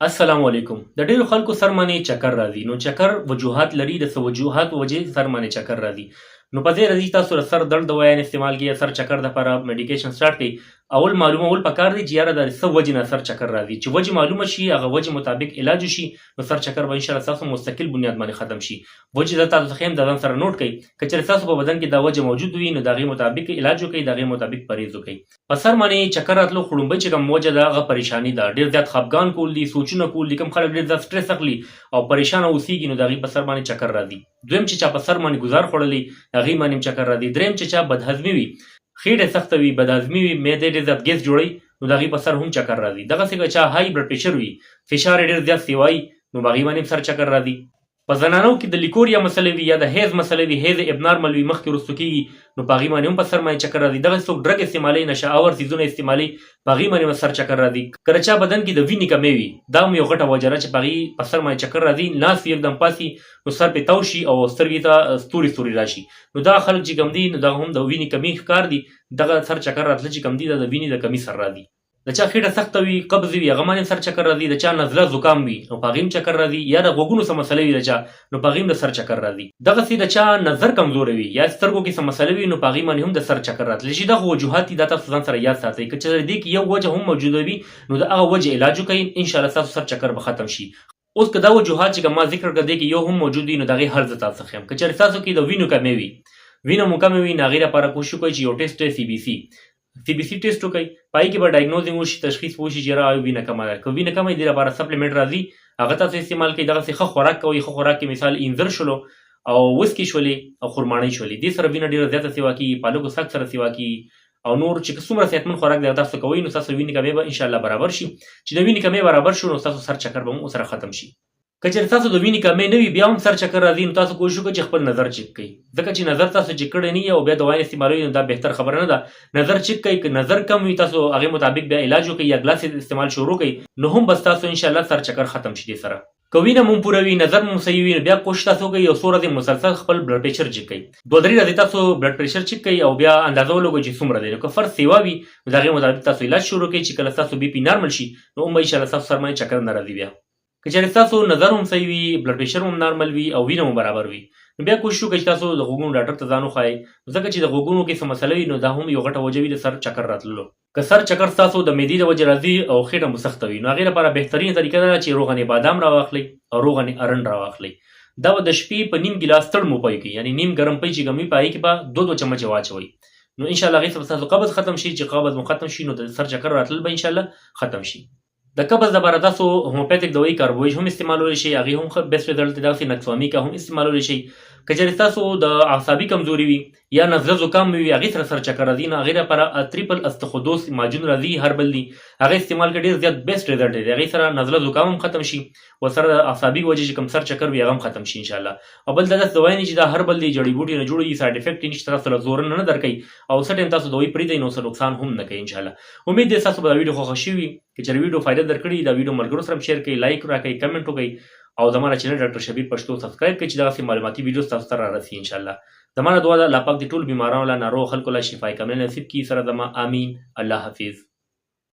السلام علیکم. د ډیرو خلکو سر باندې چکر راځي. نو چکر وجوهات لري، د څه وجوهات وجې سر باندې چکر راځي. نو په دې راځي تاسو د سر درد دوايان استعمال کیه، سر چکر د لپاره میډیکیشن سٹارټ کړئ. اول معلومول پکار دی چې یاره د څه وجې نه سر چکر راځي. چې وجې معلومه شي، هغه وجې مطابق علاج شي، نو سر چکر به ان شاء الله تاسو مستقل بنیاد باندې ختم شي. وجې د تاسو خیم د ځان سره نوٹ کړئ. که چېرې تاسو په بدن کې دا وجې موجود وي، نو د هغې مطابق علاج وکړئ، د هغې مطابق پرهیز وکړئ. په سر باندې چکر راتلو خړومبۍ چې کوم وجه ده، هغه پریشاني ده. ډېر زیات خفګان کول دي، سوچونه کول دي. کوم خلک ډېر زیات سټرس اخلي او پریشانه اوسېږي، نو د هغې په سر باندې چکر راځي. دویم چې چا په سر باندې ګزار خوړلی، هغې باندې هم چکر راځي. دریم چې چا بدهضمي وي، خېټه سخته وي، بدهضمي وي، معدې ډېر زیات ګیس جوړوي، نو د هغې په سر هم چکر راځي. دغسې که چا هاي بلډ پریشر وي، فشار یې ډېر زیات سیوایي، نو په هغې باندې هم سر چکر راځي. په زنانو کې د لیکوریا مسلې وي یا د حیض مسلې وي، حیض ابنارمل وي، مخکې وروسته کېږي، نو په هغې باندې هم په سر باندې چکر راځي. دغسې څوک ډرګ استعمالوي، نشه آور څیزونه استعمالوي، په هغې باندې هم سر چکر راځي. کله چا بدن کې د وینې کمې وي، دا هم یو غټه وجه ده چې په هغې په سر باندې چکر راځي. ناست وي یکدم پاسي، نو سر پرې تاو شي او سترګې ته ستوري ستوري راشي، نو دغه خلک چې کوم دي، نو دغه هم د وینې کمي ښکار دي. دغه سر چکر راتله چې کوم دي، دا د وینې د کمي سر راځي. د چا خېټه سخته وي، قبض وي، هغه باندې سر چکر راځي. د چا نزله زکام وي، نو په هغې هم چکر راځي. یا د غوږونو څه مسلې وي د چا، نو په هغې هم د سر چکر راځي. دغسې د چا نظر کمزوری وي یا سترګو کې څه مسلې وي، نو په هغې باندې هم د سر چکر راتلی شي. دغه وجوهات دي، دا تاسو ځان سره یاد ساتئ. که چېرې دې کې یو وجه هم موجوده وي، نو د هغه وجې علاج وکړئ، انشاءالله ستاسو سر چکر به ختم شي. اوس که دا وجوهات چې کوم ما ذکر کړه، دې کې یو هم موجود وي، نو د هغې حل زه تاسو ښیم. که چېرې ستاسو کې د وینو کمې وي، وینه مو کمې وي، نو هغې لپاره کوشش وکړئ چې یو ټېسټ دی، سی بي سي ټېسټ وکړئ. په هغې کې به ډایګنوزینګ وشي، تشخیص وشي چې یاره وینه کمه ده. که وینه کمه وي، دې لپاره سپلیمنټ راځي، هغه تاسو استعمال کړئ. دغسې ښه خوراک کوئ. ښه خوراک کې مثال انځر شولو او وسکي شولې او خرماڼۍ شولې، دې سره وینه ډېره زیاته سیوا کېږي. پالکو ساک سره سیوا کېږي، او نور چې څومره صحتمند خوراک دی تاسو کوئ، نو ستاسو وینې کمې به انشاءالله برابر شي. چې د وینې کمې برابر شو، نو ستاسو سر چکر به هم ورسره ختم شي. که چېرې تاسو د وینې کمې نه وي، بیا هم سر چکر راځي، نو تاسو کوشش وکړئ چې خپل نظر چک کړئ. ځکه چې نظر تاسو چک کړی نه وي او بیا دوايان استعمالوئ، نو دا بهتر خبره نه ده. نظر چک کړئ. که نظر کم وي، تاسو هغې مطابق بیا علاج وکړئ یا ګلاس استعمال شروع کړئ، نو هم به ستاسو انشاءالله سر چکر ختم شي. دې سره که وینه مو پوره وي، نظر مو صحیح وي، نو بیا کوشش تاسو وکړئ یو څو ورځې مسلسل خپل بلډ پریشر چک کړئ. 2-3 ورځې تاسو بلډ پریشر چک کړئ او بیا اندازه ولګوئ چې څومره دی. نو که فرض سیوا وي، نو د هغې مطابق تاسو علاج شروع کړئ، چې کله ستاسو بي پي نارمل شي، نو هم به انشاءالله ستاسو سر باندې چکر نه راځي. بیا که چېرې ستاسو نظر هم صحیح وي، بلډ پریشر هم نارمل وي او وینه هم برابر وي، نو بیا کوشش وکړئ چې تاسو د غوږونو ډاکټر ته ځان وښایئ. ځکه چې د غوږونو کې څه مسله وي، نو دا هم یو غټه وجه وي د سر چکر راتللو. که سر چکر ستاسو د معدې د وجې راځي او خېټه مو سخته وي، نو هغې لپاره بهترینه طریقه دا ده چې روغن بادام راواخلئ او روغن ارنډ راواخلئ. دا به د شپې په نیم ګیلاس تړ موپی کړئ، یعنې نیم ګرم پی چې کوم وي، په هغې کې به 2 چمچې واچوئ. نو انشاءالله هغې سره ستاسو قبض ختم شي. چې قبض مو ختم شي، نو د سر چکر راتلل به انشاءالله ختم شي. د قبض لپاره تاسو هومیوپیتیک دوايي کاربویج هم استعمالولی شئ، هغې هم ښه بیسټ رزلټ دی. دغسې نکسوامیکا هم استعمالولی شئ. که چېرې ستاسو د اعصابي کمزوري وي یا نزله زکام وي، هغې سره سر چکر راځي، نو هغې لپاره تریپل استخودوس ماجون راځي، هربل دي، هغه استعمال کړئ. ډېر زیات بیسټ رزلټ دی. هغې سره نزله زکام هم ختم شي، ورسره د اعصابي وجې چې کوم سر چکر وي، هغه هم ختم شي انشاءالله. او بل دا داسې دوايي نه چې دا هربل دی، جړی بوټي نه جوړ دي، سایډ افیکټ یې نشته، تاسو له زوره نه درکوي، او څه ټایم تاسو دوايي پرېږدئ، نو څه نقصان هم نه کوي انشاءالله. امید دی ستاسو به دا ویډیو خوښه شوي. که چېرې ویډیو فایده درکړي، دا ویډیو ملګرو سره هم شیر کړئ، لایک راکړئ، کمنټ وکړئ، او زما چینل ډاکټر شبیر پښتو سبسکرایب کړئ چې دغسې معلوماتي ویډیوز تاسو ته رارسي انشاءالله. زما نه دعا ده الله پاک د ټولو بیمارانو له ناروغو خلکو له شفای کامله نصیب کړي. سره زما امین. الله حافظ.